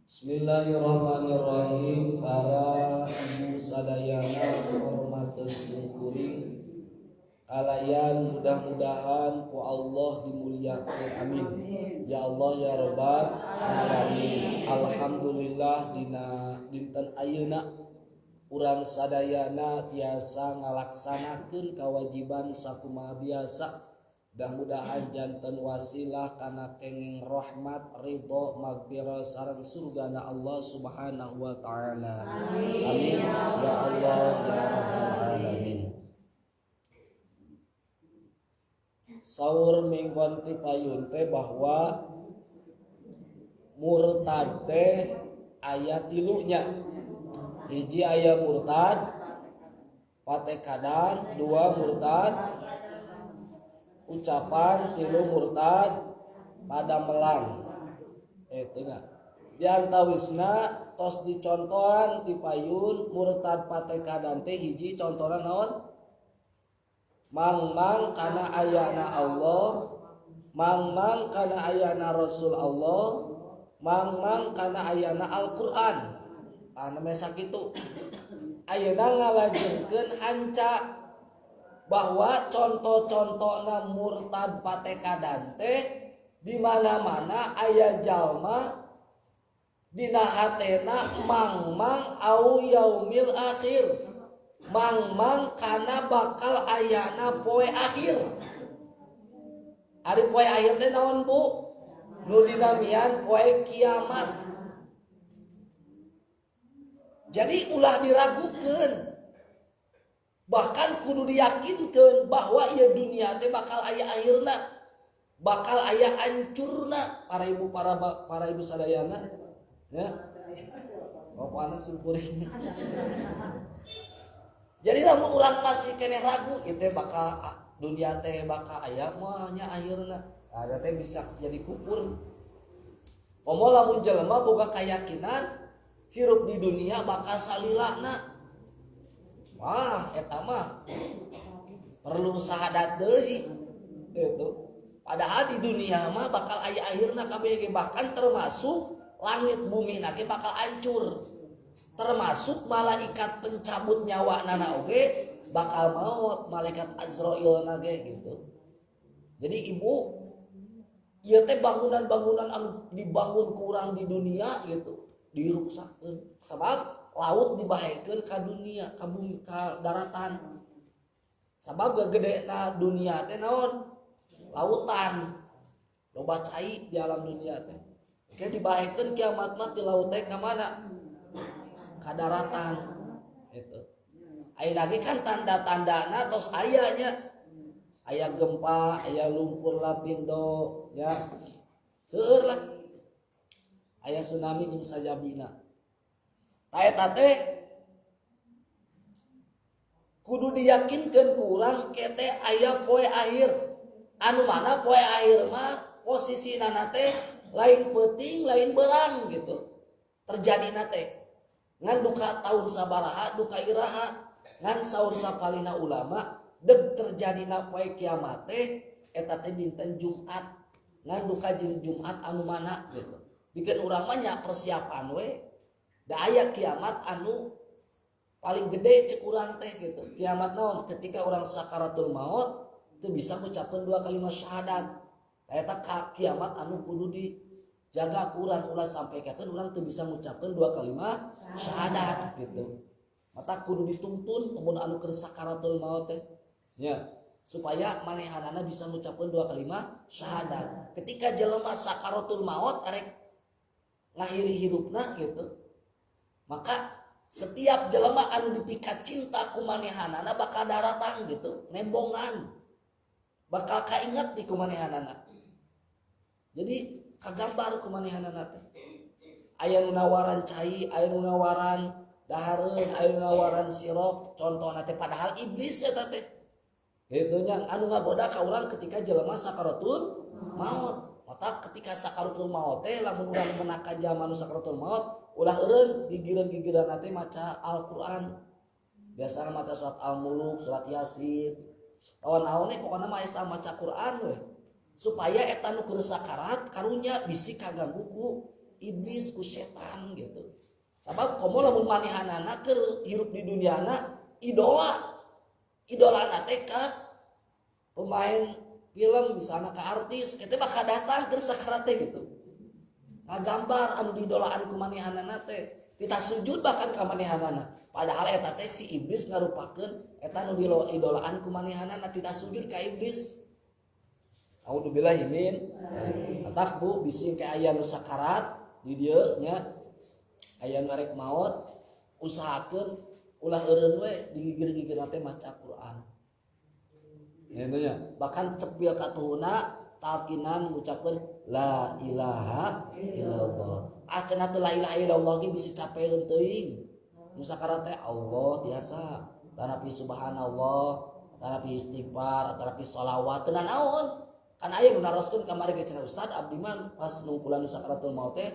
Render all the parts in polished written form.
Bismillahirrahmanirrahim. Para ibu sadayana hormatkeun syukuring alayan mudah-mudahan ku Allah dimuliakeun amin. Ya Allah ya rabbal alamin. Alhamdulillah dina dinten ayeuna urang sadayana tiasa ngalaksanakeun kewajiban sakumaha biasa. Mudah-mudahan janten wasilah kana kenging rahmat ridho magfirah sareng surgana Allah Subhanahu wa taala. Amin ya Allah ya rabbal alamin. Saur minggon ti payun teh bahwa murtad teh aya tilunya. Hiji aya murtad patekadan, dua murtad ucapan, tilu murtad pada melang. Tengah di antawisna tos dicontohan ti payun murtad patekadan teh hiji contohna naon? Mang kana ayana Allah, mang kana ayana Rasul Allah, mang kana ayana Al-Qur'an. Namanya sakitu. Ayeuna ngalajengkeun hanca bahwa contoh-contohna murtad patekadan teh di mana-mana aya jalma dina hatena mang au yaumil akhir. Mang kana bakal ayana poe akhir. Ari poe akhir teh naon Bu? Nu dinamian poe kiamat. Jadi ulah diragukeun. Bahkan kudu diyakinkan bahwa ieu dunia teh bakal aya akhirna, bakal aya hancurna. Para ibu sadayana ya. Bapana simpuring. Jadi lamun urang masih keneh ragu ieu teh bakal dunia teh bakal aya moal nya akhirna. Ada teh bisa jadi kufur. Momo lamun jelema boga kayakinan hirup di dunia bakal salilahna. Wah, eta mah perlu sahadat deui gitu. Padahal di dunia mah bakal aya akhirna kabeh bahkan termasuk langit bumi nage bakal hancur. Termasuk malaikat pencabut nyawa nana oge bakal maut, malaikat Azrail nage gitu. Jadi ibu ieu teh bangunan-bangunan anu dibangun kurang di dunia gitu, diruksakeun. Sabab laut dibahekeun ka dunia, ka bumi, ka daratan. Sabab gegedena dunia teh naon? Lautan. Loba cai di alam dunia teh. Oke dibahekeun kiamat mah ti laut teh ka mana? Ka daratan. Itu. Aya lagi kan tanda-tandana tos aya nya. Aya gempa, aya lumpur lapindo, ya. Seueur lah. Aya tsunami jeung sajabina. Eta teh kudu diyakinkeun ku urang kete aya poe akhir. Anu mana poe akhir mah posisina teh lain peuting lain beurang gitu. Terjadina teh ngan duka taun sabaraha duka iraha ngan saur sapalina ulama deg terjadina poe kiamat teh eta teh dinten Jumat. Ngan duka jeung Jumat anu mana gitu. Bikin urang mah nya persiapan we. Da aya kiamat anu paling gede cek urang teh gitu. Kiamat naon? Ketika urang sakaratul maut teu bisa ngucapkeun dua kalimat syahadat. Eta kiamat anu kudu dijaga ku urang ulah sampai kakeun urang teu bisa ngucapkeun dua kalimat syahadat gitu. Mata kudu dituntun mun anu keur sakaratul maut teh nya supaya manehanana bisa ngucapkeun dua kalimat syahadat. Ketika jelema sakaratul maut arek ngakhiri hidupna gitu. Maka setiap jelema anu dipikat cinta ku manehanana bakal daratang gitu, nembongan. Bakal kainget di ku manehanana. Jadi kagambar ku manehanana teh. Aya nu nawaran cai, aya nu nawaran dahareun, aya nu nawaran sirop, contohna teh padahal iblis eta teh. Kitu nya anu ngagoda ka urang ketika jelema sakaratul maut. Mata ketika sakaratul maut teh lamun urang menaka zaman sakaratul maut ulah eureun gigireun-gigireun teh maca Al-Qur'an. Biasana maca surat Al-Muluk, surat Yasin. Naon-naon pokona mah asa maca Qur'an we. Supaya eta nu keur sakarat karunya bisi kaganggu ku iblis ku setan gitu. Sabab komo lamun manehanana keur hirup di duniana idola teh ka pemain film misalnya ka artis kita bakal datang ke sakarat teh gitu. Ngagambar anu diidolaan ku manehanana teh kita sujud bahkan ka manehanana. Padahal eta teh si iblis ngarupakeun eta nu idolaan ku manehanana tidak sujud ka iblis. Auzubillahi min atak bu bisi ke aya nu sakarat di dieu nya aya ngarek maut usahakeun ulah eureun we digigir-gigir teh maca Quran. Gitu nya. Bahkan cepil katuhuna talkinan ngucapkeun la ilaha illallah. Acenah teh la ilaha illallah ge bisa capeun teuing. Nu sakarat teh Allah tiasa, tanapi subhanallah, tanapi istighfar, tanapi sholawat teu naon. Kan aya nu naroskeun kamari ke cenah Ustaz abdi mah pas nungkulan nu sakaratul maut teh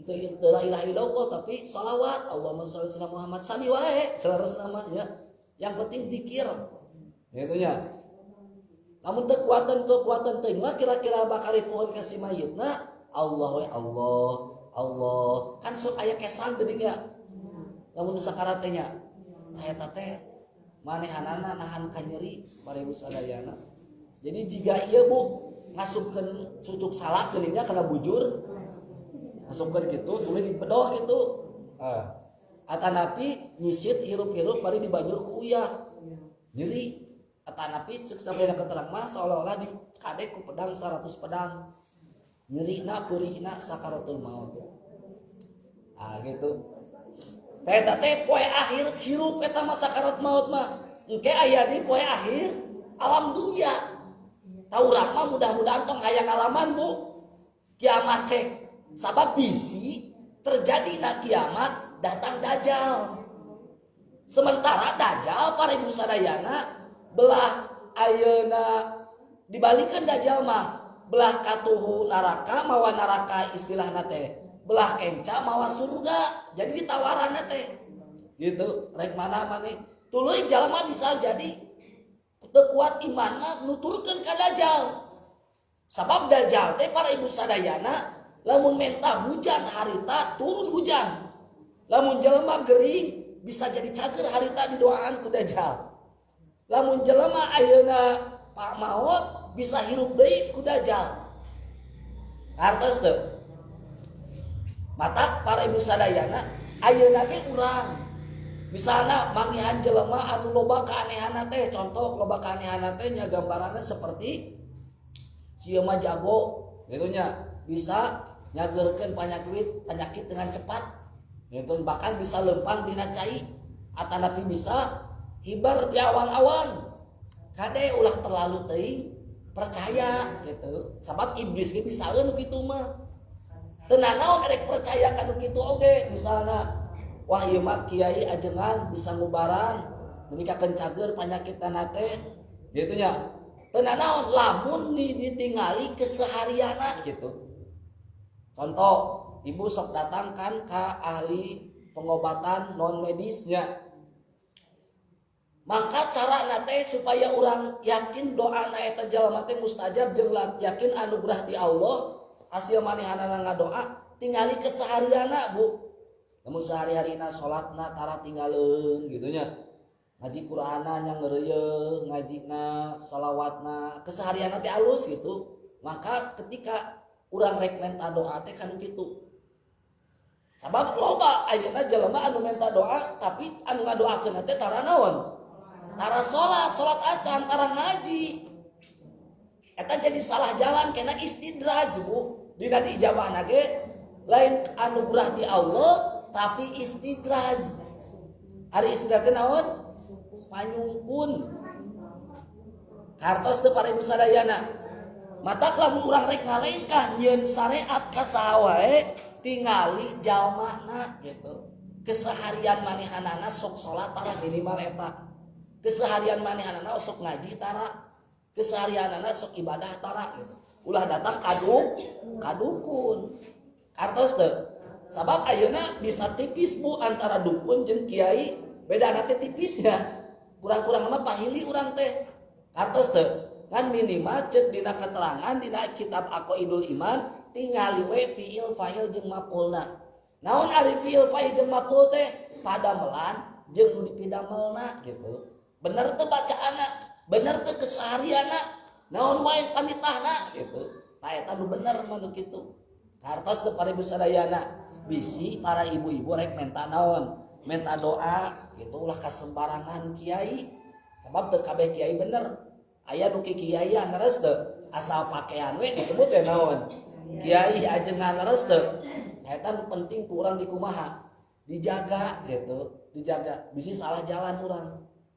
teu la ilaha illallah tapi sholawat Allahumma sholli ala Muhammad sami wae salerosna mah ya. Yang penting zikir. Gitu nya. Namun kekuatan teuing mah kira-kira bakal dipohon ka si mayitna Allah we Allah kan sok aya kesan geuning ya. Lamun sakarat teh nya eta teh manehanana nahan ka nyeri parebu sadayana. Jadi jika ieu Bu ngasupkeun cucuk salak geuningnya kana bujur masukkeun kitu tuluy dipedoh kitu. Atanapi nyisit hirup-hirup bari dibanjur ku uyah. Nyeri atanapi ceuk sampeyan keterang mah seolah-olah dikadek ku pedang 100 pedang. Nyerina peurihna sakaratul maut. Gitu. Eta teh poe akhir hirup eta mah sakarat maut mah. Engke aya di poe akhir alam dunia. Taurang mah mudah-mudahan tong hayang ngalaman Bu. Kiamat teh sabab bisi terjadi na kiamat datang Dajjal. Sementara Dajjal parebu sadayana belah ayeuna dibalikeun Dajjal mah belah katuhu neraka mawa neraka istilahna teh belah kenca mawa surga jadi ditawaranna teh gitu rek mana maneh tuluy jalma bisa jadi teu kuat iman mah nuturkeun ka Dajjal sabab Dajjal teh para ibu sadayana lamun menta hujan harita turun hujan lamun jelema gering bisa jadi cager harita didoaan ku Dajjal lamun jelema ayeuna pak maut bisa hirup deui ku Dajjal artos teu matak para ibu sadayana ayeuna ge urang misalna mangihan jelema anu loba kaanehanna teh contoh loba kaanehanna teh nya gambaranna seperti sieu mah jago gitu nya bisa nyageurkeun penyakit dengan cepat gitu bahkan bisa lempang dina cai atanapi bisa hibar di awan-awan kade ulah terlalu teuing percaya gitu sabab iblis ge bisa anu kitu mah teu nanaon erek percaya kanu kitu oge misalna wah ieu mah kiai ajengan bisa ngubaran menikakeun cager panyakitna teh gitu nya teu nanaon lamun ditingali kesehariana gitu contoh ibu sok datang kan ka ahli pengobatan non medisnya maka cara nate supaya orang yakin doa na eta jalma teh mustajab jeung yakin anugerah ti Allah hasil manehanana ngadoa tingali kesehariana Bu lamun sehari-harina salatna tara tinggaleuan gitu nya ngaji Qur'anna nya ngeureuyeuh ngajina shalawatna kesehariana teh alus gitu maka ketika urang rek menta doa teh kanu kitu sabab loba ayeuna jelema anu menta doa tapi anu ngadoakeun teh tara naon tara salat acan tara ngaji eta jadi salah jalan kena istidraj Bu dina diijabahna ge lain anugerah ti Allah tapi istidraj ari istidraj teh naon panyungkun hartos teu para ibu sadayana matak lamun urang rek ngalengkah nyieun syariat ka saha wae tingali jalmana gitu keseharian manehanana sok salat tara minimal eta keseharian manehanana sok ngaji tara keseharianana sok ibadah tara gitu ulah datang kadukun kartos teu sabab ayeuna bisa tipis Bu antara dukun jeung kiai bedana teh tipis ya kurang-kurang mah pahili urang teh kartos teu kan minimal cek dina keterangan dina kitab Aqaidul Iman tingali we fiil fa'il jeung maf'ulna. Naon ari fiil fa'il jeung maf'ul teh padamelan jeung nu dipidamelna gitu. Bener teu bacaana, bener teu kesehariana, naon wae panitahna gitu. Tah eta nu bener mah nu kitu. Hartos teu paribu sadayana bisi para ibu-ibu rek menta naon? Menta doa gitu ulah kasembarangan kiai. Sebab teu kabeh kiai bener. Aya nu kiai leres teu asal pakaian we disebut we naon? Kiai ajengan leres teu. Eta nu penting ku urang dikumaha? Dijaga gitu, dijaga. Bisi salah jalan urang.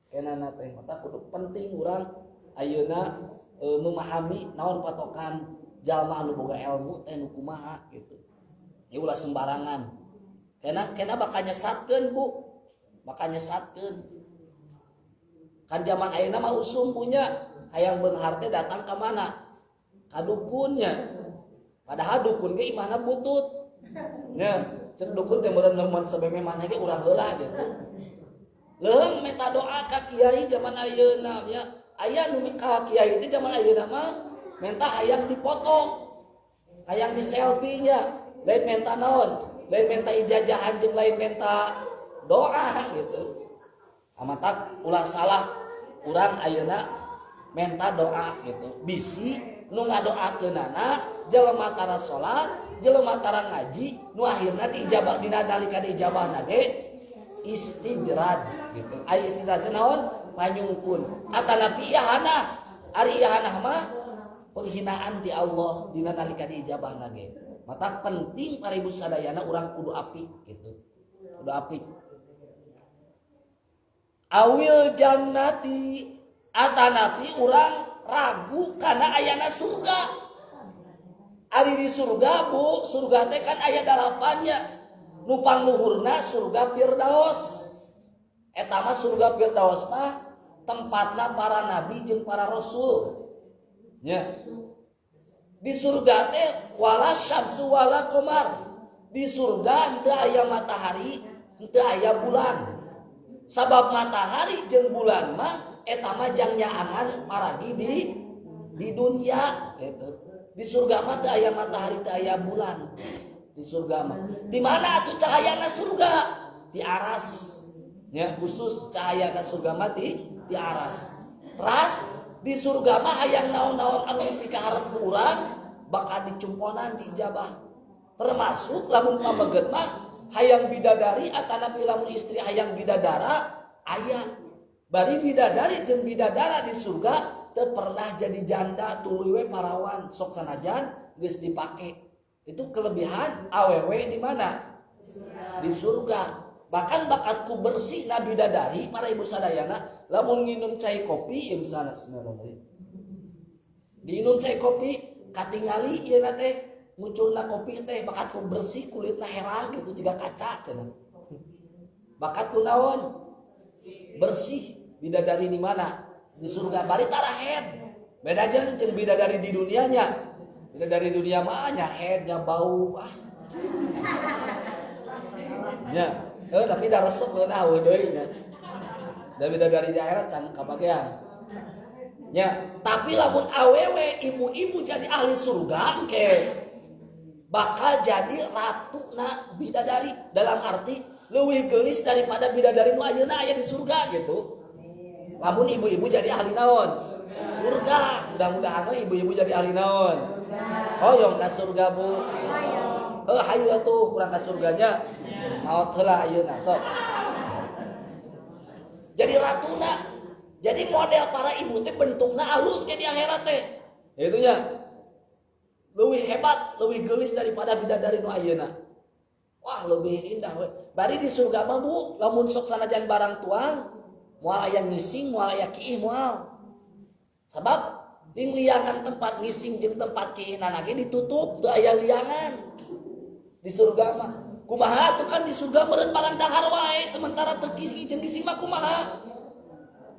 Kenana teh mata kudu penting urang ayeuna memahami naon patokan jalma anu boga ilmu teh nu kumaha gitu. Ieu ulah sembarangan. Kena bakal nyesatkeun Bu. Bakal nyesatkeun. Kan zaman ayeuna mah usum punya hayang beunghar teh datang ka mana? Ka dukunnya. Padahal dukun ge imahna butut. Nya, cek dukun teh meureun mun sabeme maneh ge urang heula gitu. Leung meta doa ka kiai zaman ayeuna nya. Aya nu ka kiai teh zaman ayeuna mah menta hayang dipoto. Hayang di selfie nya. Lain menta naon? Lain menta ijajahan jeung lain menta doa gitu. Amatak ulah salah urang ayeuna menta doa gitu. Bisi nu ngadoakeunana jelema tara salat, jelema tara ngaji, nu akhirna diijabah dina nalika diijabahna ge istijrad gitu. Ai istijrad naon? Panyungkun. Atanapi iyahana, ari iyahanah mah penghinaan di Allah dina nalika diijabahna ge. Mata penting paribu sadayana urang kudu apik gitu. Kudu apik. Awil jannati atanapi urang ragu kana ayana surga. Ari di surga Bu, surga teh kan aya 8-nya. Nu pangluhurna surga Firdaus. Eta mah surga Firdaus mah tempatna para nabi jeung para rasul. Nya. Di surga teh wala syamsu wala qamar. Di surga henteu aya matahari, henteu aya bulan. Sabab matahari jeung bulan mah eta mah jang nyaangan paragi di dunia gitu. Di surga mah teu aya matahari, teu aya bulan. Di surga mah. Di mana atuh cahayana surga? Di aras. Ya, khusus cahayana surga mah di aras. Teras di surga mah hayang naon-naon anu dipikaharep urang bakal dicumponan diijabah. Termasuk lamun pameget mah hayang bidadari atanapi lamun istri hayang bidadara aya. Bari bidadari jeung bidadara di surga teu pernah jadi janda tuluy we parawan sok sanajan geus dipake. Itu kelebihan awewe di mana? Di surga. Bahkan bakatku bersih na bidadari para ibu sadayana lamun nginum cai kopi yang sana sebenarnya. Diinum cai kopi katingali ieu na teh munculna kopi teh bakatku bersih kulitna herang gitu juga kaca cenah. Bakatku naon? Bersih. Bidadari di mana? Di surga. Bari tarahed. Beda jeung bidadari di dunianya. Bidadari dunia mah nya head nya bau nya. Tapi da resep leunah deui nya. Da bidadari di akhirat can kabagean. Nya, tapi lamun awewe ibu-ibu jadi ahli surga engke bakal jadi ratuna bidadari dalam arti leuwih geulis daripada bidadari nu ayeuna aya di surga gitu. Lamun ibu-ibu jadi ahli naon? Surga. Mudah-mudahan ibu-ibu jadi ahli naon? Hoyong ka surga Bu. Hayu atuh urang ka surganya. Maot heula ayeuna sok. Jadi ratuna. Jadi model para ibu teh bentukna halus ke di akhirat teh. Itu nya. Leuwih hebat, leuwih geulis daripada bidadari nu ayeuna. Wah, leuwih indah we. Bari di surga mah Bu, lamun sok sanajan barang tuang moal aya ngising, moal aya kiih moal. Sebab di liangan tempat ngising jeung tempat kiihnana ge ditutup, teu aya liangan. Di surga mah. Kumaha tuh kan di surga meureun barang dahar wae sementara teu kiih jeung ngising mah kumaha?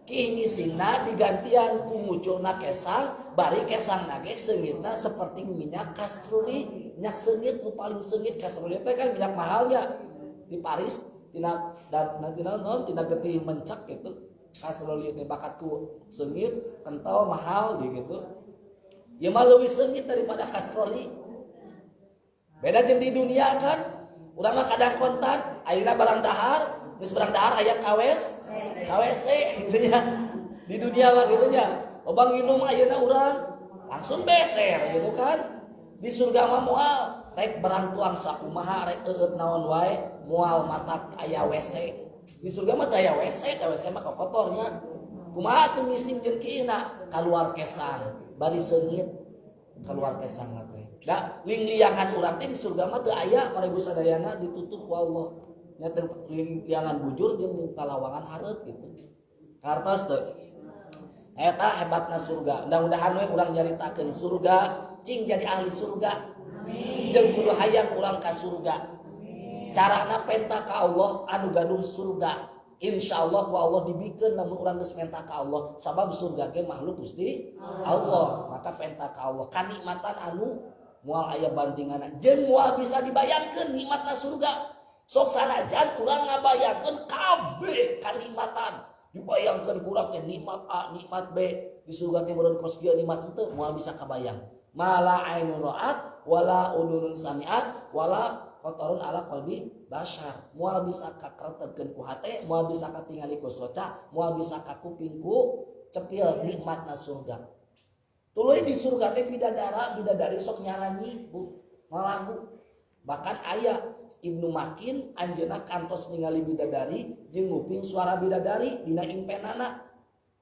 Kiih ngisingna digantian ku muculna kesang, bari kesangna ge seungitna seperti minyak kastruli, minyak seungit nu paling seungit kastruli teh kan minyak mahalnya. Di Paris tina getih mencek gitu. Kastruli teh bakatku seungit, kental, mahal gitu. Ya mah leuwih seungit daripada kastruli. Beda jeung di dunia kan, urang mah kadang kontan, ayeuna barang dahar, geus barang dahar aya KWC gitu nya. Di dunia mah gitu nya. Loba nginum ayeuna urang langsung beser gitu kan. Di surga mah moal rek barang tuang sakumaha rek eueut naon wae moal matak aya WC. Di surga mah teu aya WC, da WC mah kotornya. Kumaha tuh ngising jeung kiina kaluar kesan, bari seungit keluar kesan teh. Da ling-liangan urang teh di surga mah teu aya marebu sadayana ditutup ku Allah. Nya teh ling-liangan bujur jeung kalawangan hareup gitu. Kartos teu. Eta hebatna surga. Mudah-mudahan we urang nyaritakeun surga, cing jadi ahli surga. Amin. Jeung kudu hayang urang ka surga. Amin. Carana penta ka Allah anu gaduh surga. Insyaallah ku Allah dibikeun lamun urang geus menta ka Allah. Sabab surga ge makhluk Gusti Allah. Maka penta ka Allah kanikmatan anu moal aya bandinganna. Jeung moal bisa dibayangkeun nikmatna surga. Sok sanajan urang ngabayangkeun kabeh kanikmatan. Dibayangkan kurang teh nikmat A, nikmat B, di surga teh meureun kos kieu nikmat henteu moal bisa kabayang. Mala ainun ra'at wala udunun sami'at wala qatarun ala qalbi bashar. Moal bisa kakretepkeun ku hate, moal bisa katingali ku soca, moal bisa ka kuping ku cepil nikmatna surga. Tuluy di surga teh bidadari sok nyaranyi Bu, malagu. Bahkan aya Ibnu Makin anjeunna kantos ningali bidadari jeung nguping suara bidadari dina impenana.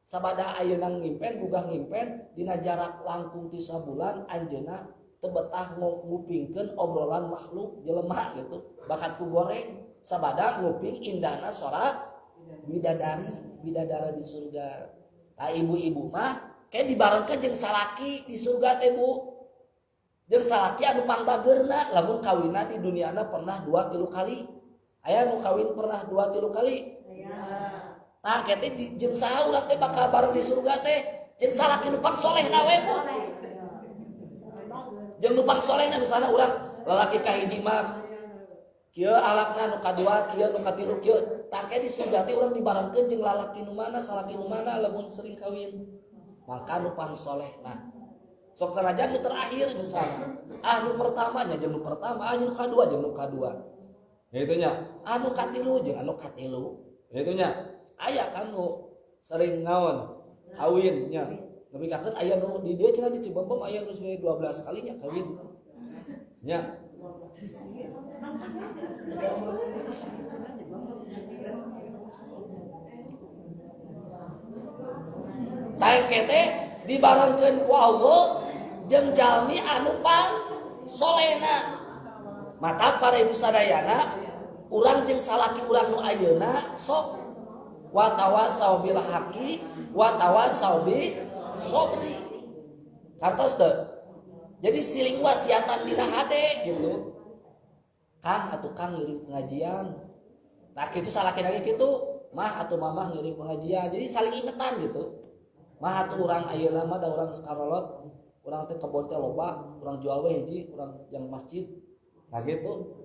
Sabada ayeuna ngimpen gugah ngimpen dina jarak langkung 3 bulan anjeunna teu betah ngupingkeun obrolan makhluk jelema gitu. Bakat ku goreng sabada nguping indahna suara bidadari di surga. Nah ibu-ibu mah kayak dibarengkeun jeung salaki di surga teh Bu. Jeung salaki anu pangbageurna lamun kawinna di duniana pernah 2-3 kali. Aya nu kawin pernah 2-3 kali? Aya. Tah kete jeung saha urang teh bakal bareng di surga teh? Jeung salaki nu pangsolehna we Bu. Jeung nu pangsolehna misalna urang lalaki kahiji mah kieu alakna nu kadua kieu nu katilu kieu. Tah ke di surga teh urang dibarengkeun jeung lalaki nu mana salaki nu mana lamun sering kawin. Maka nu pangsolehna sok sanajan nu terakhir misalnya anu pertamanya jeung nu pertama anu kadua jeung nu kadua gitu nya anu katilu jeung anu katilu gitu nya aya kan nu sering naon kawin nya nepikakeun aya nu di dieu cenah di Cibombom aya nu 12 kalinya kawin nya tangkete dibarengkeun ku Allah jeung jalmi anu pangsolehna. Mata para ibu sadayana, urang jeung salaki urang nu ayeuna sok wa tawasau bil haqi wa tawasau bis sabri. Kartos teu? Jadi siling wasiatan dina hade gitu. Kang atuh Kang ngiring pengajian. Nah kitu salaki lagi kitu, mah atuh mamah ngiring pengajian. Jadi saling ingetan gitu. Mah atuh urang ayeuna mah da urang sakarolot, urang teh kebon teh loba, urang jual we hiji, urang yang masjid. Nah gitu.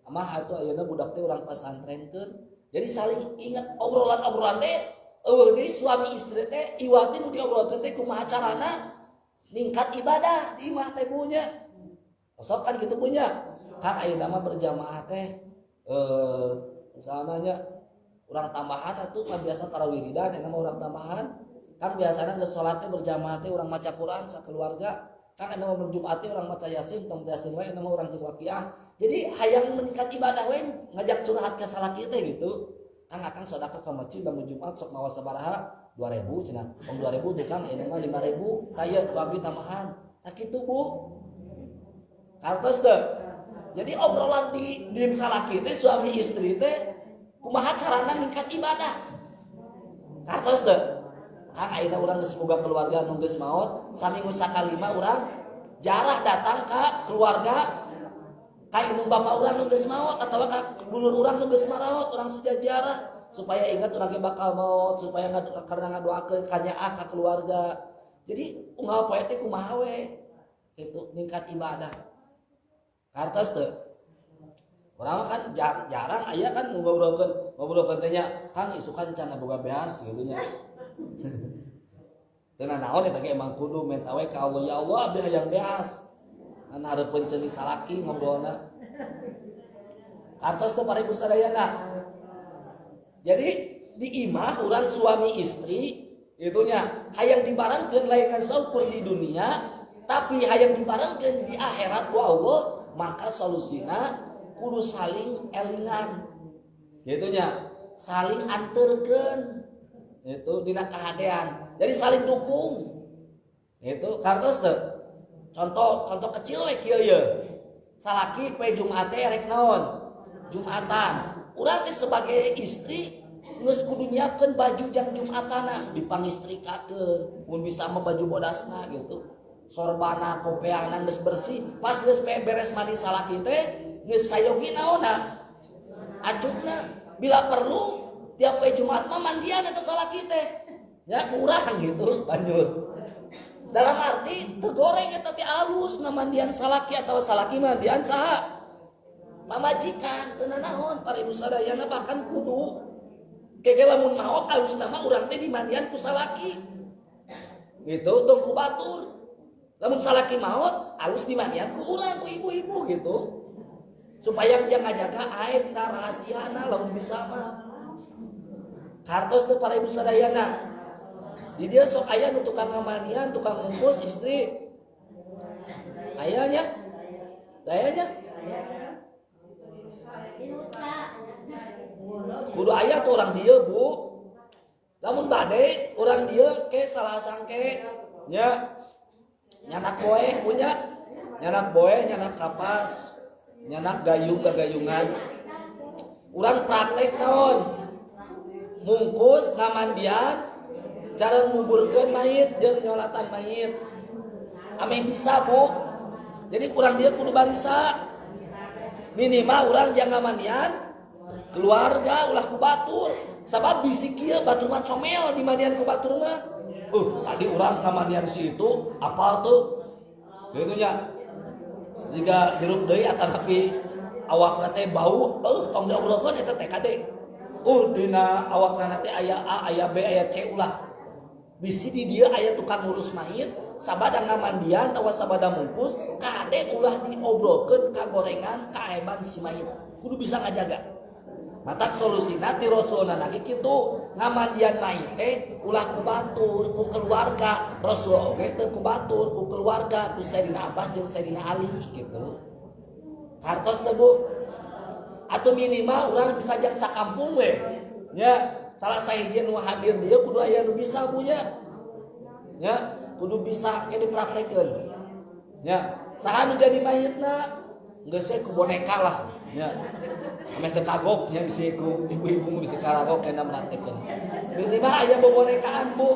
Mah atuh ayeuna budak teh urang pasantrenkeun. Jadi saling ingat obrolan-obrolan teh eueuh deui suami istri teh iwati nu diobrolkeun teh kumaha carana ningkat ibadah di imah teh punya. Sok kan kitu punya. Kang ayeuna mah berjamaah teh misalnya urang tambahan atuh mah biasa tarawiridan eta mah urang tambahan. Kan biasanya geus salat teh berjamaah teh urang maca Quran sakeluarga. Kan anu mah Jumat teh urang maca Yasin, tong Yasin wae anu mah urang jeung Waqiah. Jadi hayang meningkat ibadah we ngajak curhat ka salaki teh gitu. Kang akang sedekah ka masjid bangun Jumat sok mawa sabaraha? 2000 cenah. Om 2000 teh Kang ini mah 5000. Taya ku abdi tambahan. Tak kitu Bu. Kartos teh. Jadi obrolan di salaki teh suami istri teh kumaha carana ningkat ibadah. Kartos teh. Kang ayeuna urang geus boga keluarga nu geus maot, saminggu sakalima urang jarah datang ka keluarga ka indung bapa urang nu geus maot atawa ka dulur urang nu geus maraot, urang sejajarah supaya ingat urang ge bakal maot, supaya karena ngadoakeun kanyaah ka keluarga. Jadi unggal poe teh kumaha we? Itu ningkat ibadah. Kartos teu? Urang kan jarang aya kan ngobrolkeun teh nya, Kang isukan can boga beas gitu nya. Tenan naon eta ge emang kudu menta we ka Allah, ya Allah abdi hayang beas. Kan hareupeun ceuli salaki ngobrolna. Kartos teh para ibu sadayana. Jadi di imah urang suami istri itunya hayang dibarengkeun lain saukur di dunia tapi hayang dibarengkeun di akhirat ku Allah, maka solusina kudu saling elingan. Gitunya, saling anterkeun. Itu dina kahadean. Jadi saling dukung. Itu kartos teh. Contoh kecil we kieu ye. Salaki poe Jumat teh rek naon? Jumatan. Urang teh sebagai istri geus kudu nyiapkeun baju jang Jumatana, dipangistrikakeun, mun bisa mah baju bodasna gitu. Sorbana, kopeana geus bersih, pas geus beres mandi salaki teh geus sayogi naonna? Acukna. Bila perlu tiap poe Jumat mah mandian eta salaki teh. Ya kurang gitu banjur. Dalam arti tegoreng eta teh alus ngamandian salaki atawa salaki mandian saha? Mamajikan teu naon para ibu sadayana bahkan kudu kege lamun maot alus nama urang teh dimandian ku salaki. Gitu tong ku batur. Lamun salaki maot alus dimandian ku urang ku ibu-ibu gitu. Supaya jaga aib dan rahasiana lamun bisa mah. Kartos teh para ibu sadayana. Di dia sok aya nu tukang ngamandian, tukang ngungkus istri. Ayanya? Ayanya? Kudu aya tuh orang dia bu. Lamun bade orang dia ke salah sangke nya nyanak boe punya nyanak boe nyanak kapas nyanak gayung gagayungan. Urang praktek naon mungkus ngamandian cara nguburkeun mayit jeung nyolatan mayit. Ame bisa bu. Jadi kurang dia kudu barisa. Minimal urang jangan ngamandian keluarga ulah ku batur. Sabab bisi kieu batur mah comel di mandian ku batur mah. Tadi urang ngamandian si itu apal tuh. Gitu nya. Jika hirup deui atanapi awakna teh bau, tong diobrolkeun eta teh kade. Dina awakna teh aya A, aya B, aya C ulah. Bisi di dia aya tukang ngurus mayit, sabada ngamandian tawa sabada mungkus, kade ulah diobrolkeun ka gorengan kaeban si mayit. Kudu bisa ngajaga. Matak solusina ti Rasulna lagi kitu, ngamandian mayit teh ulah ku batur ku keluarga. Rasul oge teh ku batur ku keluarga, ku Sayyidina Abbas jeung Sayyidina Ali gitu. Hartos teh Bu. Atau minimal urang bisa jang sakampung we. Nya salah sahiji nu hadir dia kudu aya nu bisa Bu nya. Ya, kudu bisa ke dipraktekeun. Ya, saha nu jadi mayitna geus ku boneka lah. Ya. Ame teu kagok nya bisi ku ibu-ibu bisi karagok kena praktekeun. Minimal aya bobonekaan Bu.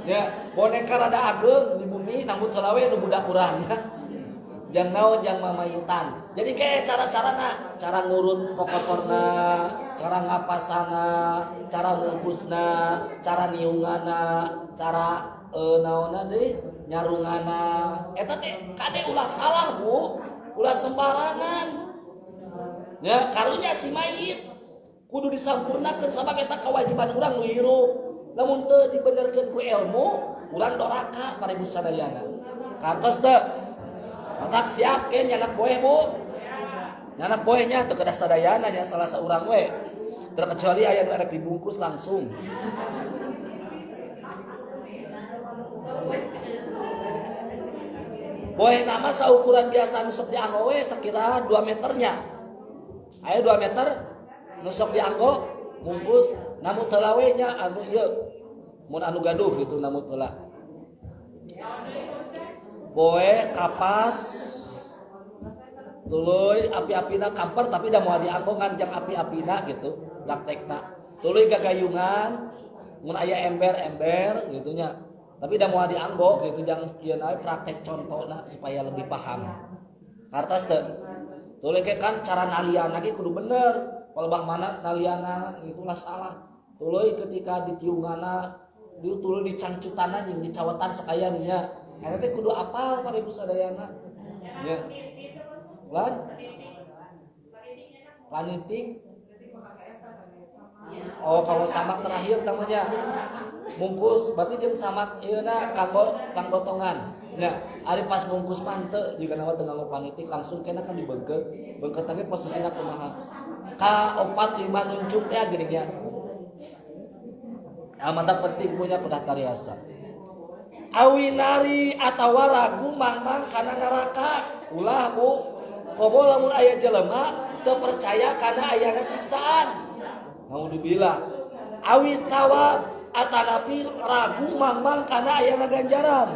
Ya, boneka rada ageng di bumi namun teu lawe nu budak urang ya. Jang naon jang mamayitan. Jadi kayak cara-carana, cara ngurut kokotorna, cara ngapasana, cara ngungkusna, cara niungana, cara naonna deui nyarungana. Eta teh kade ulah salah Bu, ulah sembarangan. Ya, karunya si mayit kudu disampurnakeun sabab eta kewajiban urang nu hirup. Lamun teu dibenerkeun ku ilmu, urang doraka para ibu sadayana. Kantos teu matak siap ke nyanak boeh Bu. Nyanak boehnya teu kedah sadayana nya salah saurang we. Terkecuali aya nu arek dibungkus langsung. Boeh nama saukuran biasa nu sok dianggo we sakira 2 meternya. Aya 2 meter nu sok dianggo bungkus namun teu lawe nya anu ieu mun anu gaduh gitu namun teu la. Boe kapas tuluy api-apina kamper tapi da moal dianggo ngan jang api-apina gitu praktekna. Tuluy gagayungan mun aya ember-ember gitu nya. Tapi da moal dianggo gitu jang ieu nae praktek contona supaya lebih paham. Hartos teu. Tuluy ke kan cara naliana ge kudu bener. Palebah mana naliana itulah salah. Tuluy ketika ditiungana tuluy dicangcutanna jeung dicawetan sok aya nya. Eta teh kudu apal para ibu sadayana. Ya. Lan panitik. Oh, kalau samak terakhir tamanya. Mungkus berarti jeung samak ieuna kanggo panggotongan. Ya, ari pas bungkus mante juga nama tengah ngopanitik langsung kena kan dibengket. Bengket tapi posisinya kumaha. Ka 4 5 nuncuk teh geuning nya. Mata penting punya pedah tariasa. Awinari atawa ragu mang-mang kana neraka. Ulah Bu. Komo lamun aya jelema teu percaya kana ayana siksaan. Naudzubillah. Awi sawab atanapi ragu mang-mang kana ayana ganjaran.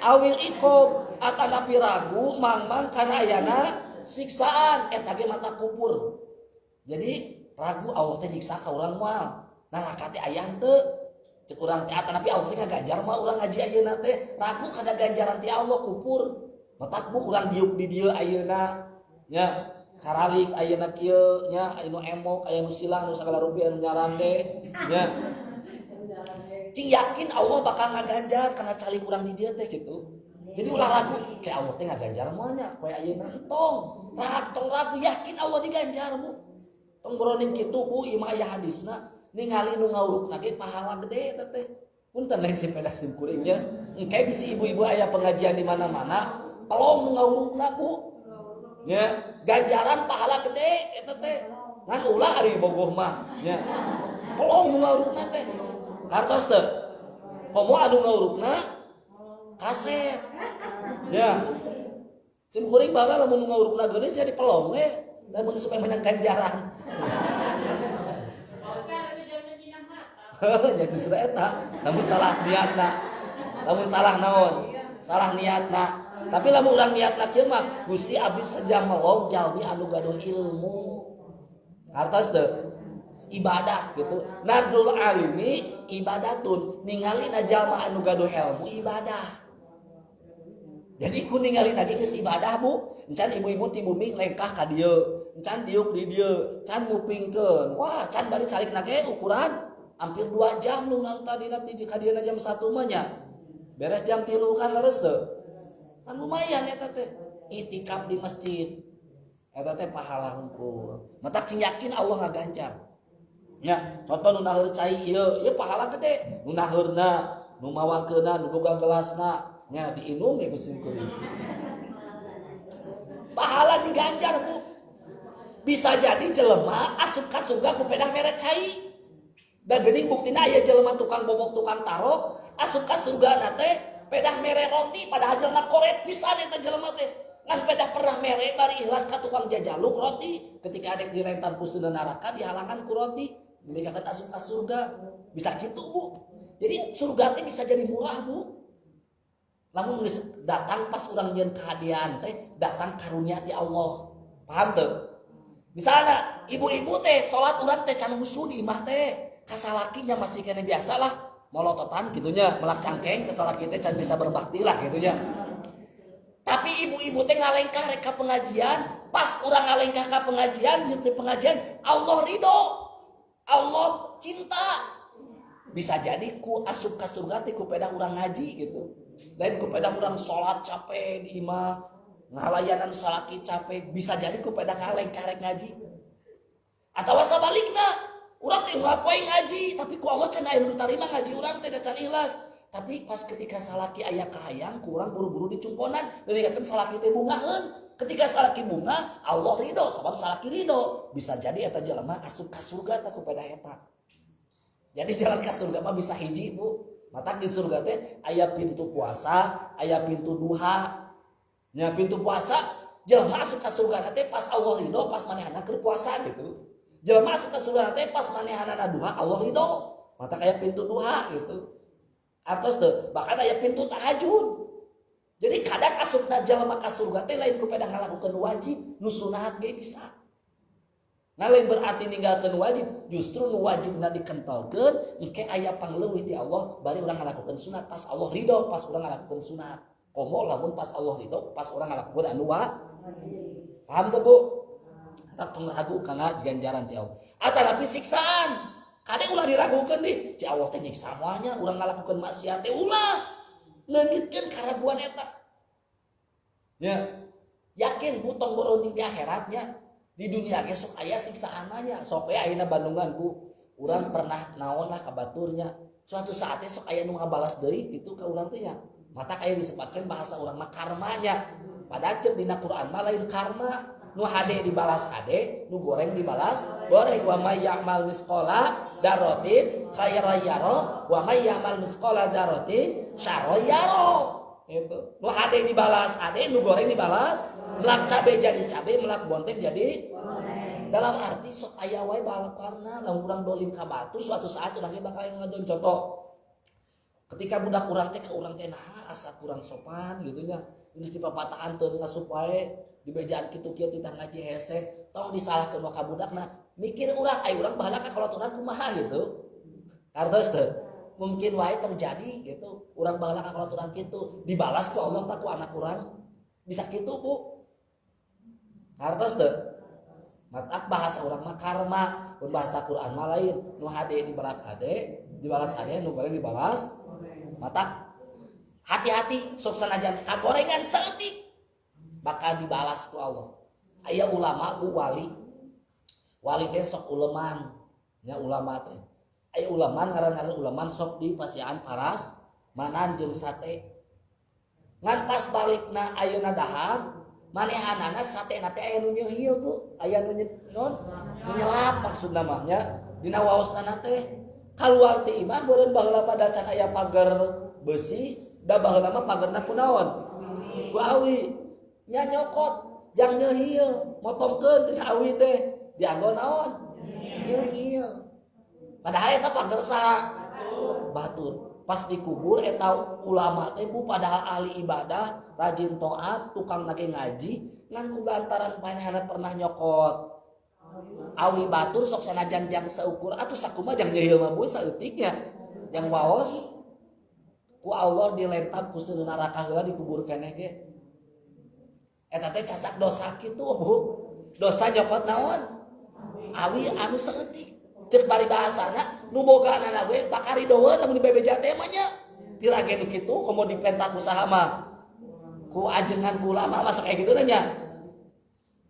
Awil ikob atanapi ragu mang-mang kana ayana siksaan eta ge mata kubur. Jadi ragu Allah teh nyiksa ka urang moal. Neraka teh aya teu? Cek urang teh atanapi Allah teh ngaganjar mah urang ngaji ayeuna teh ragu kada ganjaran ti Allah kupur. Matak bu urang diuk di dieu ayeuna nya caralik ayeuna kieu nya anu emok aya nu silang nu sagala rupi anu nyarande nya. Cing yakin Allah bakal ngaganjar karena calik urang di dia teh gitu. Jadi ulah ragu kayak Allah teh ngaganjar moalnya poe ayeuna entong. Tong ragu yakin Allah diganjar Bu. Tong broning kitu Bu ieu mah aya hadisna ningali nu ngaurukna ge pahala gede eta teh. Punten lain si pedas dim kuring nya. Engke bisi ibu-ibu aya pengajian di mana-mana, tolong nu ngaurukna Bu. Nya ganjaran pahala gede eta teh. Ngan ulah ari bogoh mah nya. Tolong nu ngaurukna teh. Hartos teh, komo adu ngaurukna kaset, ya. Sim kuring baga lamun ngaurukna geunis jadi pelong we, lamun supaya menang ganjaran. Ya justru eta, lamun salah niatna, lamun salah naon, salah niatna. Tapi lamun urang niatna kieu mah Gusti abdi saja melong jalmi anu gaduh ilmu. Hartos teh. Ibadah gitu. Nadul alimi ibadatun. Ningali na jalma anu gaduh ilmu ibadah. Jadi ku ningali lagi geus ibadah Bu. Encan ibu-ibu ti bumi lengkah ka dieu. Encan diuk di dieu, can ngupingkeun. Wah, can bari calikna ge ukuran hampir 2 jam nu tadina ti ka dieu jam 1 mah nya. Beres jam 3 kan leres teu. Kan lumayan eta teh. Itikaf di masjid. Eta teh pahala hungkul. Matak cing yakin Allah ngaganjar. Ya, contoh nu naheur cai ieu pahala gede. Nu naheurna, nu mawangkeunna, nu boga gelasna, nya diinum ge Gusti kuring. Pahala diganjar Bu. Bisa jadi jelema asup ka surga ku pedah mere cai. Da geuning buktina aya jelema tukang bobok tukang taro, asup ka surga na teh pedah mere roti padahal jelema koret pisan eta jelema teh. Ngan pedah pernah mere bari ikhlas ka tukang jajaluk roti, ketika adek direntam pusuna neraka dihalangan ku roti. Mereka kata asup ka surga bisa gitu Bu. Jadi surga teh bisa jadi murah Bu. Lamun geus datang pas urang nyieun kahadian teh datang karunia ti Allah. Paham teu? Misalnya ibu-ibu teh salat urang teh can husu di imah teh. Kasalakinya masih kena biasa lah molototan gitunya, melak cangkeng kasalaki teh can bisa berbakti lah gitunya. Tapi ibu-ibu teh ngalengkah rek ka pengajian, pas urang ngalengkah ka pengajian, di pengajian Allah ridho. Allah cinta. Bisa jadi ku asup ka surga teh ku pedah urang ngaji gitu. Lain ku pedah urang salat capek di imah, ngalayanan salaki capek, bisa jadi ku pedah ngalengkah rek ngaji. Atawa sabalikna, urang teh ngapoe ngaji, tapi ku Allah can aya nu tarima ngaji urang teh da can ikhlas. Tapi pas ketika salaki aya kahayang, ku urang buru-buru dicumponan, deureun salaki teh bungaheun. Ketika salaki bunga, Allah ridho, sebab salaki ridho. Bisa jadi eta jelema asup ka surga teh ku pedah eta. Jadi jalan ka surga mah bisa hiji Bu. Matak di surga teh aya pintu puasa, aya pintu duha. Nya pintu puasa, jelema asup ka surga teh pas Allah ridho, pas manehna keur puasa gitu. Jelema asup ka surga teh pas manehna duha, Allah ridho. Matak aya pintu duha gitu. Artos teh bahkan aya pintu tahajud. Jadi kadang asupna jalma ka surga teh lain ku pedah ngalakukeun wajib, nu sunat ge bisa. Nah lain berarti ninggalkeun wajib, justru nu wajibna dikentolkeun engke aya pangleuwih ti Allah bari urang ngalakukeun sunat pas Allah ridho, pas urang ngalakukeun sunat. Komo lamun pas Allah ridho, pas urang ngalakukeun anu wajib. Paham teu Bu? Tak tong ragu kana ganjaran ti Allah. Atanapi siksaan. Kade ulah diragukeun deui, ci Allah teh nyiksa moalnya urang ngalakukeun maksiat teh ulah. Leungitkeun karaguan eta. Ya. Yakin butong boronding di akhiratnya. Di dunia ge sok aya siksaannya. Sok aya ayeuna Bandungan ku urang pernah naon lah ka baturnya. Suatu saat teh sok aya nu ngabalas deui kitu ka urang teh nya. mata kayak disebutkan bahasa orang mah karmanya. Pada cek dina Quran mah lain karma. Nu hade dibalas hade, nu goreng dibalas goreng. Wa may ya'mal misqala dzarratin khairan yara wa may ya'mal misqala dzarratin syarran yara. Itu. Nu hade dibalas hade, nu goreng dibalas. Melak cabe jadi cabe, melak bonteng jadi dalam arti sok aya wae balakarna lamun urang dolim ka batur suatu saat urang bakal ngadon contoh. Ketika budak urang teh ka urang teh nah asa kurang sopan gitu nya. Geus dipapatahan teu ngasup wae di bejaan kitu-kitu titah ngaji hese tong disalahkeun ka budakna mikir urang ai urang bahala ka kolot urang kumaha gitu. Artos teu mungkin wae terjadi gitu. Urang bahala ka kolot urang kitu dibalas ku Allah tak ku anak urang. Bisa kitu Bu. Artos teu matak bahasa urang mah karma, pun bahasa Quran mah lain. Nu hade dibalas hade, dibalas hade, nu goreng dibalas. Matak hati-hati sok sanajan kagorengan saeutik bakal dibalas ku Allah. Aya ulama ku wali. Wali teh sok uleman, nya ulama teh. Aya ulama ngaran-ngaran ulama sok di pasiaan paras manan jeung sate. Ngan pas balikna ayeuna dahar manehanana sate na teh aya nu nyeuhieul Bu, aya nu nyelap maksudna mah nya dina waosna teh. Kaluar ti imah beureun baheula pada can aya pagar besi, da baheula mah pagarna kunaon? Ku awi. Nya nyokot jang nyeuhieul, motongkeun tina awi teh. Dianggo naon? Nyeuhieul. Padahal eta pagar saha? Batur. Pas dikubur eta ulama teh Bu padahal ahli ibadah, rajin taat, tukang nage ngaji, ngan kulantaran panehana pernah nyokot awi batur sok sanajan jang seukur atuh sakumaha jang nyeuhieul mah Bu saeutiknya. Jang waos ku Allah dilentab ku seuneu neraka heula dikubur keneh ge. Eta teh casak dosa kitu Bu. Dosa nyokot naon? Awi anu saeutik. Cek bari bahasana nu bogaanana we bakari doeun lamun dibebeja teh mah nya. Pirage nu kitu komo dipentak usaha mah. Ku ajengan ku ulama masuk kayak gitu nya.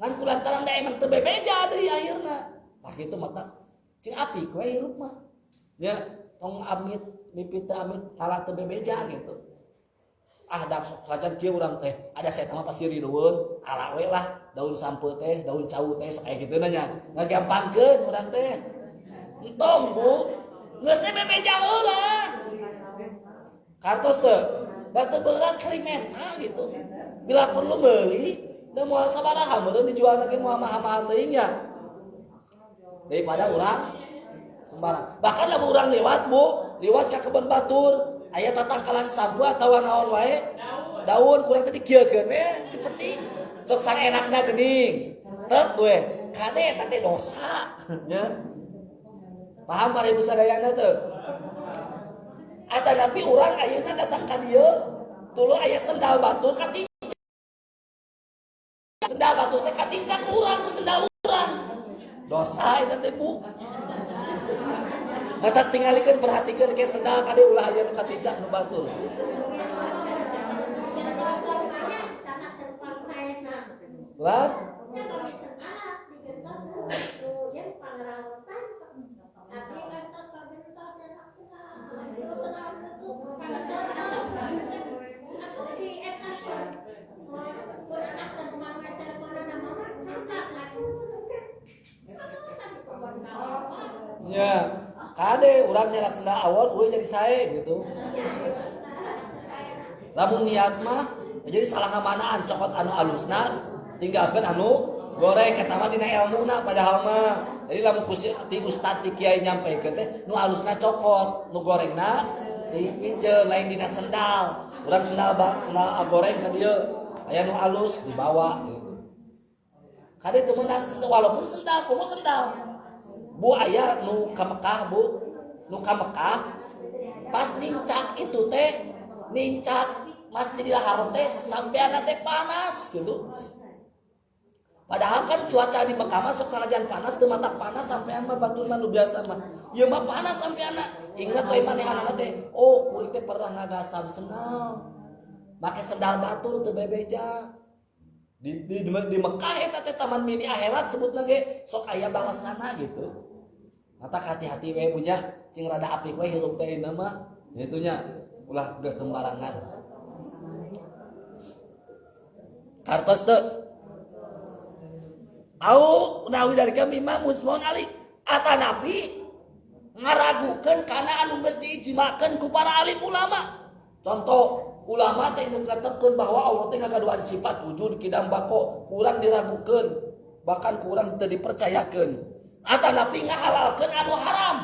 Ngan kulantaran da emang teu bebeja deui akhirna. Tah kitu mata cing api we hirup mah. Nya tong amit mimpi teu amit malah teu bebeja gitu. Ah dak sok sajan kieu urang teh ada setan mah pasti rideun ala we lah daun sampeu teh daun cau teh sok aya kitu nya ngagampangkeun urang teh entong Bu geus bebeja heula kartos teh batu beurang kriminal gitu bila perlu meuli da moal sabaraha meureun dijual ge moal mahal-mahal teuing nya daripada urang sembarang bahkan lamun urang lewat Bu lewat ka kebun batur aya tatangkalan sampu atawa naon wae daun kurang teh dikieulkeun we dipeting sok sang enakna geuning teuk we kade eta teh dosa nya paham para ibu sadayana teu atanapi urang ayeuna datang ka dieu tuluy aya sendal batur katinca sendal batur teh katinca ku urang ku sendal urang dosa eta teh Bu. Mata tingalikeun perhatikeun ke sendal kade ulah aya nu katicak nu batur. Lan nya kade urang nyerak sendal awal gue jadi sae gitu. Lamun niat mah jadi salah ngamanaan cokot anu alusna tinggalkeun anu goreng eta mah dina ilmuna padahal mah. Jadi lamun ti ustad ti kiai nyampekeun teh nu alusna cokot, nu gorengna dipiceun lain dina sendal. Urang sendal goreng ka dieu aya nu alus dibawa gitu. Kade teu meunang sendal walaupun sendal kumu sendal. Bu aya nu ka Mekah Bu, nu ka Mekah pas nincak itu teh nincak Masjidil Haram teh sampeana teh panas gitu. Padahal kan cuaca di Mekah mah sok sanajan panas teu matak panas sampean mah batur mah nu biasa mah. Ieu mah panas sampeana. Ingat we manehanana teh, oh kuring teh pernah ngagasam sendal. Make sendal batur teu bebeja. Di Mekah eta teh taman mini akhirat sebutna ge sok aya balasana gitu. Mata hati-hati we punya cing rada apik we hirup teh mah. Itu nya ulah geus sembarangan. Kartos teu au nawi dari kami Imam Musmon Ali atanapi ngaragukeun kana anu geus diijmakeun ku para alim ulama. Contoh ulama teh geus netepkeun bahwa Allah teh ngagaduhan sifat wujud kidam bako, kurang diragukeun, bahkan kurang teu dipercayakeun. Atanapi ngahalalkeun anu haram.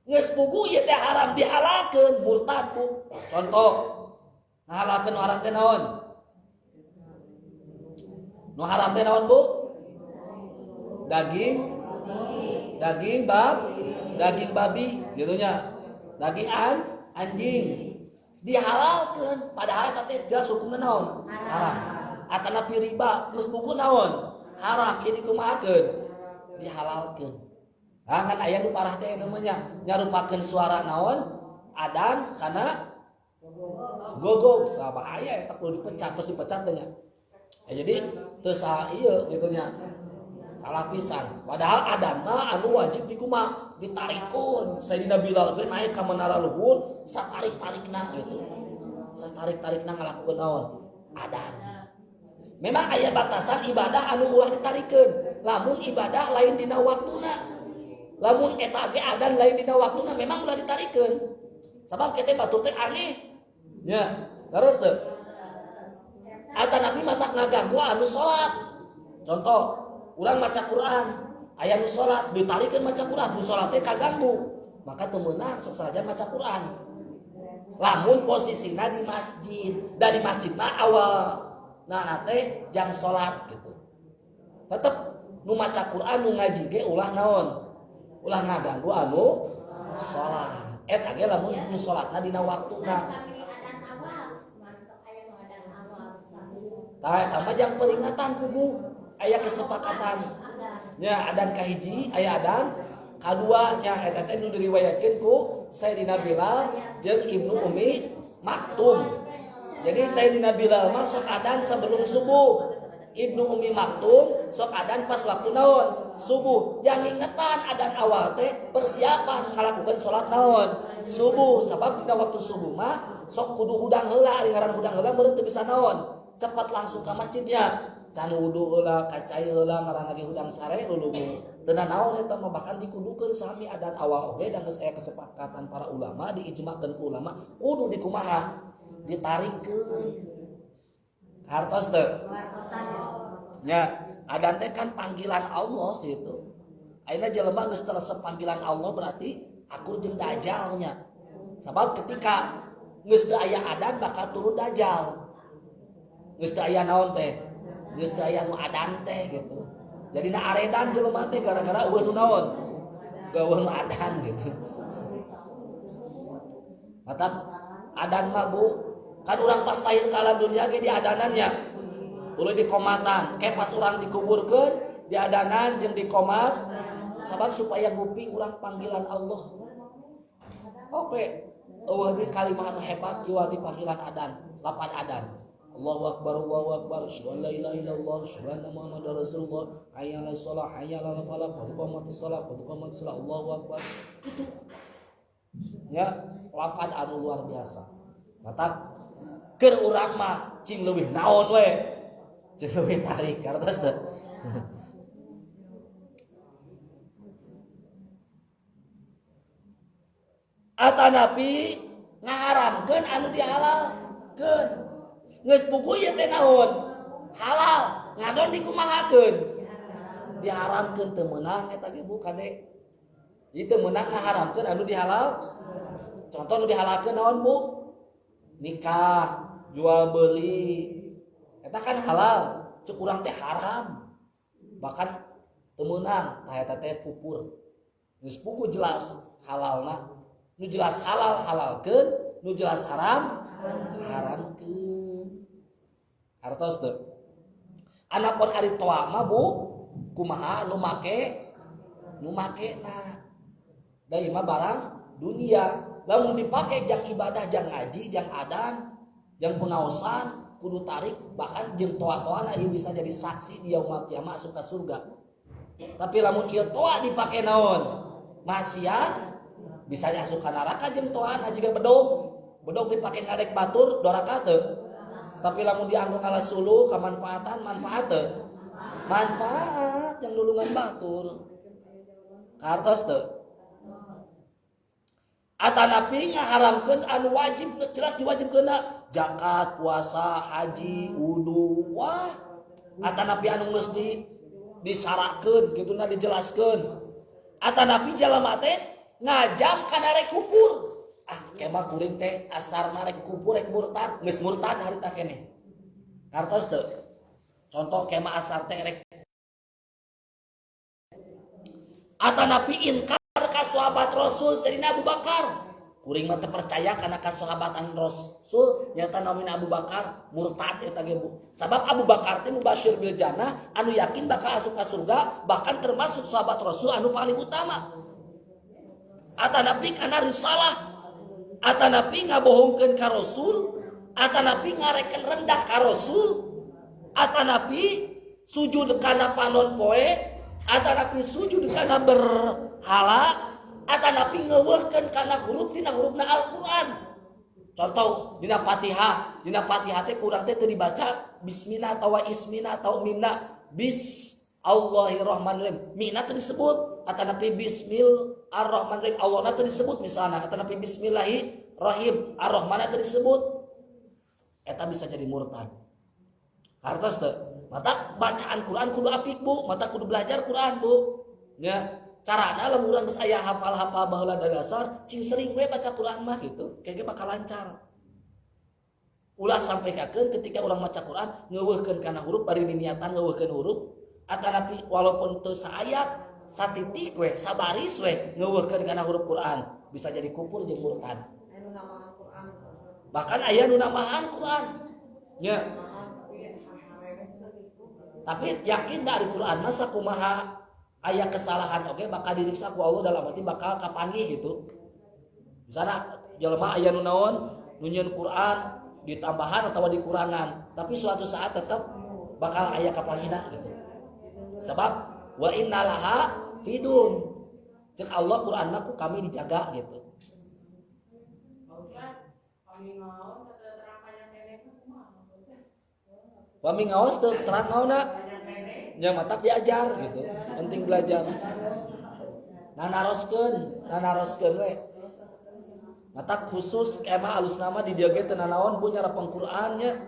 Geus pugu ieu teh haram dihalalkeun murtad bu. Contoh ngahalalkeun haram teh naon? Nu haram teh naon bu? Daging babi gitu nya. Daging anjing dihalalkeun padahal eta teh jelas hukumna naon? Haram. Atanapi riba geus buku naon? Haram. Ieu dikumahakeun? Dihalalkeun. Kan aya nu parah teh namanya nyarupakeun suara naon? Adan kana gogog. Tah bahaya eta kudu dipecat terus dipecat teh nya. Jadi teu saha ieu gitu nya. Salah pisan. Padahal adan mah anu wajib dikumaha? Ditarikeun. Sayyidina Bilal ge naik ka menara luhur, satarik-tarikna gitu. Satarik-tarikna ngalakukeun naon? Adan. Memang aya batasan ibadah anu ulah ditarikeun. Lamun ibadah lain dina waktuna. Lamun eta ge adan lain dina waktuna memang ulah ditarikeun. Sabab kitu batur teh aneh. Nya, terus teu. Atanapi matak ngaganggu anu salat. Contoh, urang maca Quran, aya nu salat ditarikeun maca Quran, nu salat teh kaganggu. Maka teu meunang sok salajan maca Quran. Lamun posisina di masjid, dari masjid mah awal nah teh jam salat gitu. Tetep nu maca Quran nu ngaji ge ulah naon? Ulah ngaganggu anu salat. Eta ge lamun nu salatna dina waktuna. Tah eta mah jang peringatan pugu aya kesepakatan. Nya adan kahiji, aya adan kadua nya eta teh nu diriwayatkeun ku Sayyidina Bilal jeung Ibnu Ummi Maktum. Jadi Sayyidina Bilal mah sok adan sebelum subuh. Ibnu Ummi Maktum sok adan pas waktu naon? Subuh. Yang ingetan adan awal teh persiapan ngalakukeun salat naon? Subuh. Sabab dina waktu subuh mah sok kudu hudang heula, ari ngaran hudang heula meureun teu bisa naon? Cepat langsung ke masjidnya. Can wudu heula, kacai heula, ngaran lagi hudang sare lulugu. Teu naon eta mah bahkan dikudukeun sami adan awal oge dan geus aya kesepakatan para ulama diijmakeun ku ulama kudu dikumaha? Ditarikeun. Hartos teu? Nya, adan teh kan panggilan Allah gitu. Ayeuna jelema geus teresep panggilan Allah berarti akur jeung dajal nya. Sabab ketika geus teu aya adan bakal turun dajal. Geus teu aya naon teh? Geus teu aya nu adan teh gitu. Jadi na aredan jelema teh gara-gara eueuh nu naon? Eueuh nu adan gitu. Mata adan mah Bu, kan urang pas lahir ka alam dunia ge di adanannya. Tuluy di komatan, kayak pas urang dikuburkeun di adanan jeung di komat sabab supaya ngupi urang panggilan Allah. Oke, eueuh di kalimat anu hebat iwati panggilan adan, lapan adan. Allahu akbar, asyhadu an la ilaha illallah, asyhadu anna muhammadar rasulullah, hayya 'alas shalah, hayya 'alal falah, qad qamatis shalah, Allahu akbar. Itu. Ya, lafaz anu luar biasa. Mata keur urang mah cing leuwih naon we? Cing leuwih tarik kartos teh. Atanapi ngaharamkeun anu dihalalkeun. Geus buku ieu teh naon? Halal. Ngadon dikumahakeun? Diharamkeun teu meunang eta ge Bu kade. Ieu teu meunang ngaharamkeun anu dihalal. Contoh nu dihalalkeun naon Bu? Nikah, jual beli. Eta kan halal, cuk urang teh haram. Bahkan teu meunang tah eta teh pupur. Geus buku jelas halalna. Nu jelas halal halalkeun, nu jelas haram haramkeun. Hartos teu. Anapun ari toa mah Bu, kumaha nu make na. Da ieu mah barang dunia. Lamun dipake jang ibadah, jang ngaji, jang adan, jang pengaosan, kudu tarik, bahkan jeung toa-toana ieu bisa jadi saksi di yaumul kiamat masuk ka surga. Tapi lamun ieu toa dipake naon? Maksiat bisa masuk ka neraka jeung toana jiga bedog. Bedog dipake ngadek batur doraka teu? Tapi lamun dianggo ngalas suluh kemanfaatan manfaat teu? Manfaat yang nulungan batur. Kartos teu? Atanapi ngaharamkeun anu wajib geus jelas diwajibkeunna zakat, puasa, haji, wudu. Wah, atanapi anu geus disarakeun kituna dijelaskeun. Atanapi jalema teh ngajam kana rek kupur. Kemah kuring teh asar marek kupur rek murtad, geus murtad harita keneh. Kartos teu? Contoh kemah asar teh rek atanapi inkar ka sahabat Rasul Sayyidina Abu Bakar. Kuring mah teu percaya kana ka sahabatan Rasul nyata namina Abu Bakar murtad eta ge Bu. Sabab Abu Bakar teh mubasyir bil jannah anu yakin bakal asup ka surga, bahkan termasuk sahabat Rasul anu paling utama. Atanapi kana risalah, atanapi ngabohongkeun ka Rasul, atanapi ngarekeun rendah ka Rasul, atanapi sujud kana panon poe, atanapi sujud kana berhala, atanapi ngeuweuhkeun kana huruf tina hurufna Al-Qur'an. Contoh dina Fatihah teh kurang teh teu dibaca bismillah atawa ismina atau minna bis Allahirrahmanirrahim. Mina teu disebut, atanapi bismillahirrahmanirrahim. Allahna teu disebut misalna, atanapi bismillahirrahim. Ar-Rahman teu disebut. Eta bisa jadi murtad. Hartos teu? Mata bacaan Quran kudu apik Bu, mata kudu belajar Quran Bu. Nya, carana lamun urang geus aya hafal-hafal baheula dasar, cing sering we baca Quran mah gitu. Kayaknya bakal lancar. Ulah sampaikan ketika orang maca Quran ngeuweuhkeun kana huruf bari diniatan ngeuweuhkeun huruf. Atanapi walaupun teu saayat, satitik we, sabaris we ngeuweuhkeun kana huruf Quran, bisa jadi kufur jeung murtad. Bahkan aya nu namahan Quran. Nya. Tapi yakin dari Quran mah sakumaha aya kesalahan oge bakal diriksa ku Allah dalam arti bakal kapanggih gitu. Misalnya jelema aya nu naon nu nyieun Quran ditambahan atau dikurangan, tapi suatu saat tetap bakal aya kapanggihna gitu. Sebab wa innalaha fidum. Cek Allah Quran mah ku kami dijaga gitu. Wami ngaos teu terang naonna. Nya matak diajar gitu. Penting belajar. Nanaroskeun we. Matak khusus kemah alus nama di dieu ge teu nanaon punya rapang Quran nya.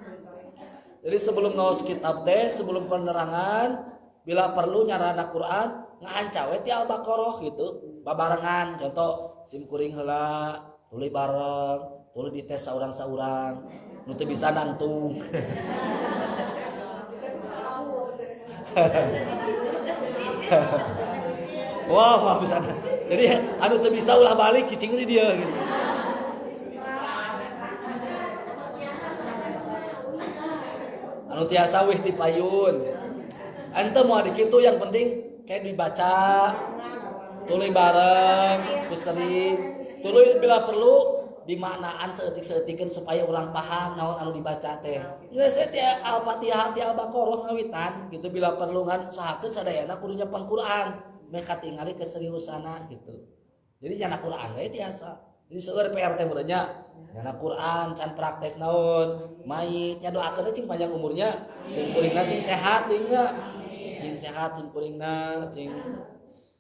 Jadi sebelum ngaos kitab teh, sebelum penerangan bila perlu nyarana Quran ngaanca we ti Al-Baqarah gitu. Babarengan contoh sim kuring heula, tuluy bareng, tuluy dites saurang-saurang. Nu teu bisa nantung. Wah, bisa. Jadi anu teu bisa ulah balik cicing di dia gitu. Anu tiasa weh ti payun. Ente mau dikitu yang penting kayak dibaca, tuluy bareng, kusering, tuluy bila perlu dimaknaan seetik-seetikeun supaya orang paham naon anu dibaca teh. Geus teh Al-Fatihah ti Al-Baqarah ngawitan gitu bila perlu ngan usahakeun sadayana kudu nyepeng Quran, meh katingali keseriusana gitu. Jadi nyana Quran we tiasa. Jadi seueur PR teh beureunya nyana Quran can praktek naon, mayit nya doakeun cing panjang umurnya, cing kuringna cing sehat tingnya. Cing sehat cing kuringna cing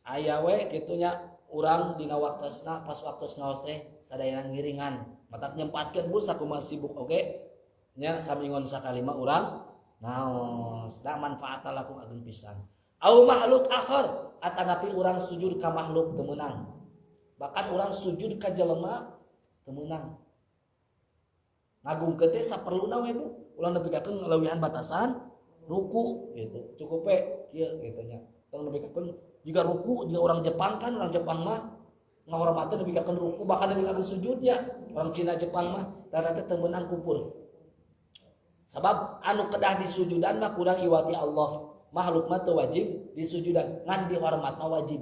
aya we kitu nya. Urang dina waktosna pas waktos ngaos teh sadayana ngiringan matak nyempatkeun Bu sakumaha sibuk oge nya samingon sakalima urang naos da manfaatna laku ageng pisan au makhluk akhar atanapi urang sujud ka makhluk teu meunang bahkan urang sujud ka jelema teu meunang ngagungkeun teh saperluna we Bu ulang nepikeun leuwihan batasan ruku gitu cukup we kieu kitu nya tong nepikeun jika ruku, jika orang Jepang mah ngahormateun nepikeun ruku bahkan nepikeun sujudnya. Orang Cina Jepang mah rata-rata teu meunang kufur. Sabab anu kedah disujudan mah kurang iwati Allah. Makhluk mah teu wajib disujudan, ngan dihormat mah wajib.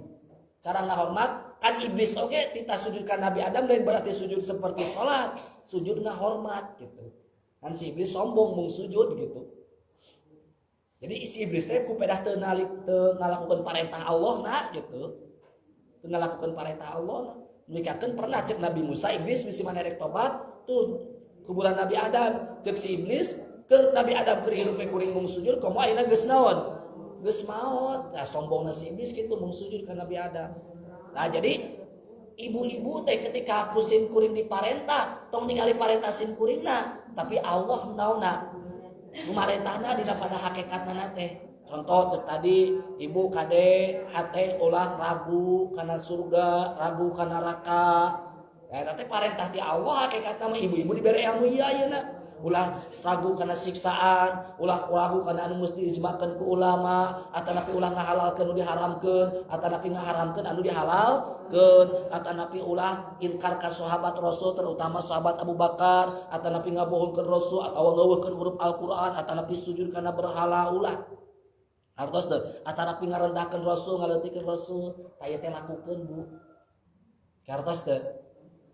Cara ngahormat kan iblis oge tita sujud ka Nabi Adam lain berarti sujud seperti salat, sujud ngahormat gitu. Kan si iblis sombong mung sujud gitu. Jadi isi iblis teh ku pedah teu ngalakukeun parentah Allah nah gitu. Teu ngalakukeun parentah Allah. Mikakeun pernah cek Nabi Musa iblis misi mana rek tobat tuh kuburan Nabi Adam. Cek si iblis Ke Nabi Adam keur hirup kuring mung sujud komo ayeuna geus naon? Geus maot. Nah sombongna si iblis kitu mung sujud ka Nabi Adam. Nah jadi ibu-ibu teh ketika kusim kuring diparentah tong ningali parentah sim kuringna tapi Allah naonna nu marentahna dina pada hakikatna teh. Contoh tadi ibu kade hate ulah ragu kana surga, ragu kana neraka. Ya teh parentah ti Allah hakikatna mah ibu-ibu dibere ilmu ieu ayeuna. Ulah ragu kana siksaan, ulah ragu kana anu mesti dijemakeun ku ulama, atanapi ulah ngahalalkeun anu diharamkeun, atanapi ngaharamkeun anu dihalalkeun, atanapi ulah inkar ka sahabat Rasul terutama sahabat Abu Bakar, atanapi ngabohongkeun Rasul atawa ngeuweuhkeun huruf Al-Qur'an, atanapi sujud kana berhala ulah. Hartos teh atanapi ngarendahkeun Rasul, ngaleutikeun Rasul, taya teh lakukeun Bu. Hartos teh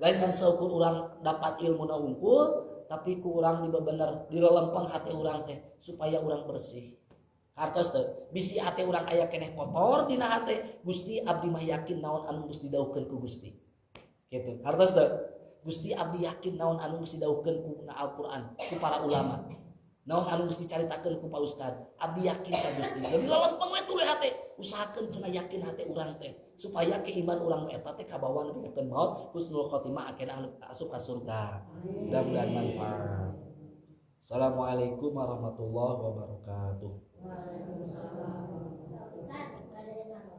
lain kan saukur urang dapat ilmu na unggul tapi ku urang dibebener dilelempeng hati urang teh supaya urang bersih. Hartos teh bisi hati urang aya keneh kotor dina hate Gusti abdi mah yakin naon anu geus didawuhkeun ku Gusti. Kitu. Hartos teh Gusti abdi yakin naon anu geus didawuhkeun ku Al-Qur'an ku para ulama. Naon anu geus dicaritakeun ku Pak Ustad. Abdi yakin ka Gusti. Jadi lelempeng we tuluy hate. Usahakeun cenah yakin hati urang teh supaya keiman urang eta teh kabawa nepikeun maut husnul khotimah akhirna asup ka surga. Mudah-mudahan manfaat. Assalamualaikum warahmatullahi wabarakatuh. Waalaikumsalam.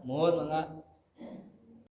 Mohon mangga